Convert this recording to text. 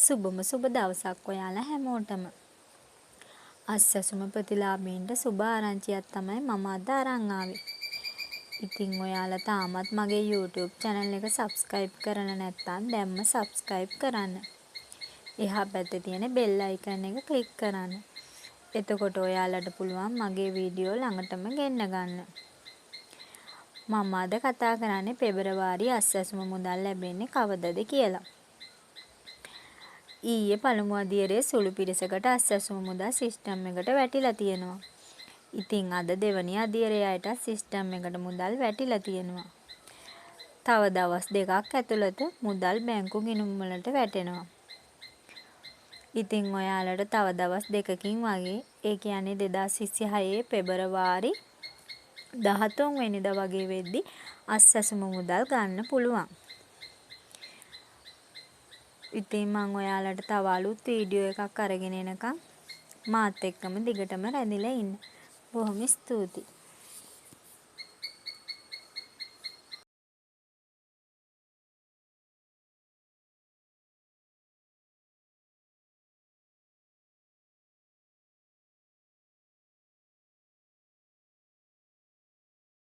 සුබම සුබ දවසක් ඔයාලා හැමෝටම. අස්සසුම ප්‍රතිලාභීන්ට සුබ ආරංචියක් තමයි මම අද අරන් ආවේ. ඉතින් ඔයාලා තාමත් මගේ YouTube channel එක subscribe කරලා නැත්නම් දැන්ම subscribe කරන්න. එහා පැත්තේ තියෙන bell icon එක click කරන්න. එතකොට ඔයාලට පුළුවන් මගේ වීඩියෝ ළඟටම ගෙන්න ගන්න. මම අද කතා කරන්නේ පෙබරවාරි අස්සසුම මුදල් ලැබෙන්නේ කවදද කියලා. ඊයේ පළමු අදියරේ සුළු පිරිසකට අස්සසුම මුදල් සිස්ටම් එකට වැටිලා තියෙනවා. ඉතින් අද දෙවැනි අදියරේ අයට සිස්ටම් එකට මුදල් වැටිලා තියෙනවා. තව දවස් දෙකක් ඇතුළත මුදල් බැංකු ගිණුම් වලට වැටෙනවා. ඉතින් ඔයාලට තව දවස් දෙකකින් වගේ, ඒ කියන්නේ 2026 පෙබරවාරි 13 වෙනිදා වගේ වෙද්දි අස්සසුම මුදල් ගන්න පුළුවන්. ඉතින් මම ඔයාලට තව අලුත් වීඩියෝ එකක් අරගෙන එනකම් මාත් එක්කම දිගටම රැඳිලා ඉන්න. බොහොම ස්තුතියි.